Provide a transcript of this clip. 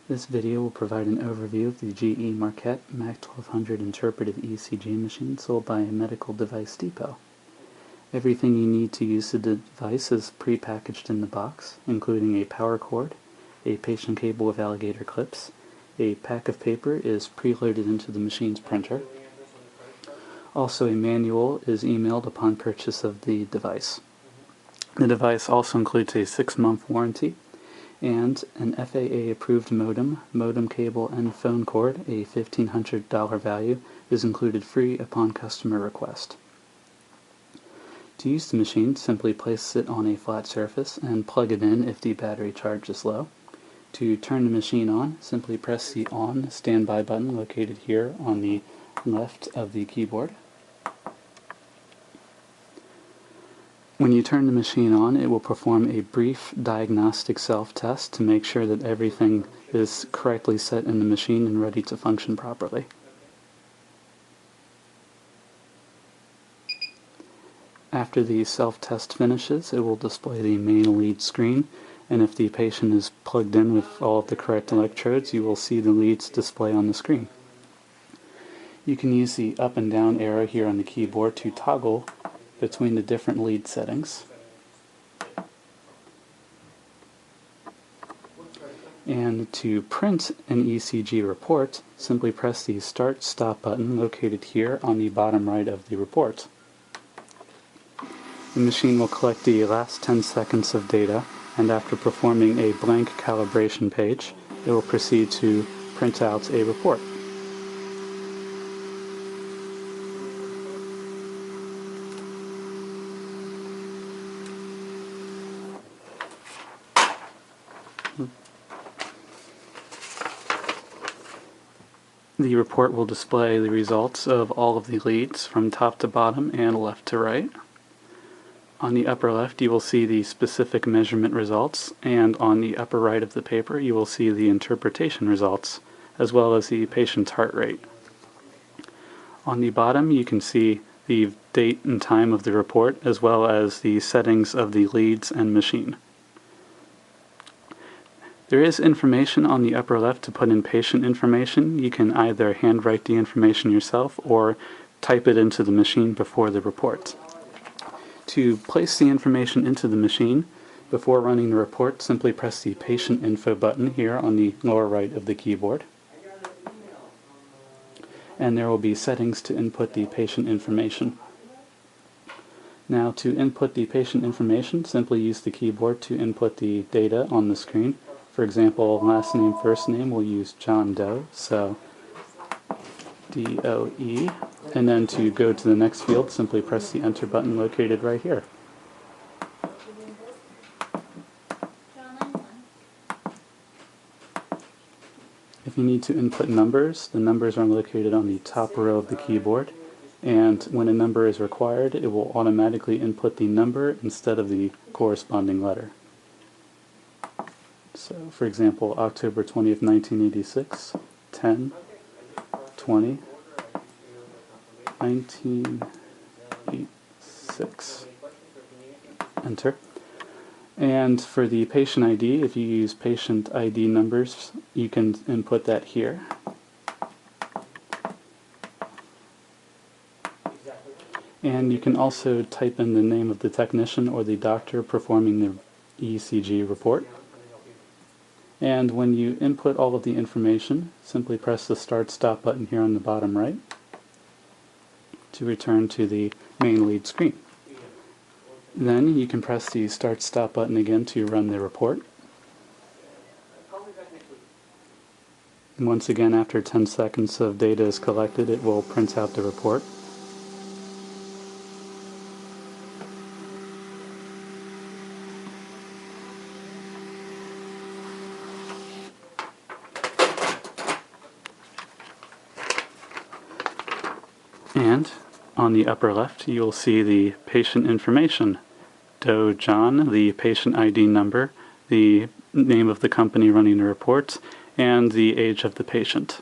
This video will provide an overview of the GE Marquette MAC 1200 interpretive ECG machine sold by Medical Device Depot. Everything you need to use the device is pre-packaged in the box, including a power cord, a patient cable with alligator clips, a pack of paper is preloaded into the machine's printer. Also, a manual is emailed upon purchase of the device. The device also includes a 6-month warranty and an FAA-approved modem cable, and phone cord. A $1,500 value is included free upon customer request. To use the machine, simply place it on a flat surface and plug it in if the battery charge is low. To turn the machine on, simply press the on standby button located here on the left of the keyboard. When you turn the machine on, it will perform a brief diagnostic self-test to make sure that everything is correctly set in the machine and ready to function properly. After the self-test finishes, it will display the main lead screen, and if the patient is plugged in with all of the correct electrodes, you will see the leads display on the screen. You can use the up and down arrow here on the keyboard to toggle between the different lead settings. And to print an ECG report, simply press the Start/Stop button located here on the bottom right of the report. The machine will collect the last 10 seconds of data, and after performing a blank calibration page, it will proceed to print out a report. The report will display the results of all of the leads from top to bottom and left to right. On the upper left you will see the specific measurement results, and on the upper right of the paper you will see the interpretation results, as well as the patient's heart rate. On the bottom you can see the date and time of the report, as well as the settings of the leads and machine. There is information on the upper left to put in patient information. You can either handwrite the information yourself or type it into the machine before the report. To place the information into the machine before running the report, simply press the Patient Info button here on the lower right of the keyboard. And there will be settings to input the patient information. Now, to input the patient information, simply use the keyboard to input the data on the screen. For example, last name, first name, we'll use John Doe, so D-O-E. And then to go to the next field, simply press the Enter button located right here. If you need to input numbers, the numbers are located on the top row of the keyboard, and when a number is required, it will automatically input the number instead of the corresponding letter. So, for example, October 20th, 1986, 10, 20, 1986. Enter. And for the patient ID, if you use patient ID numbers, you can input that here. And you can also type in the name of the technician or the doctor performing the ECG report. And when you input all of the information, simply press the Start/Stop button here on the bottom right to return to the main lead screen. Then you can press the Start/Stop button again to run the report. And once again, after 10 seconds of data is collected, it will print out the report. And on the upper left, you will see the patient information. Doe John, the patient ID number, the name of the company running the report, and the age of the patient.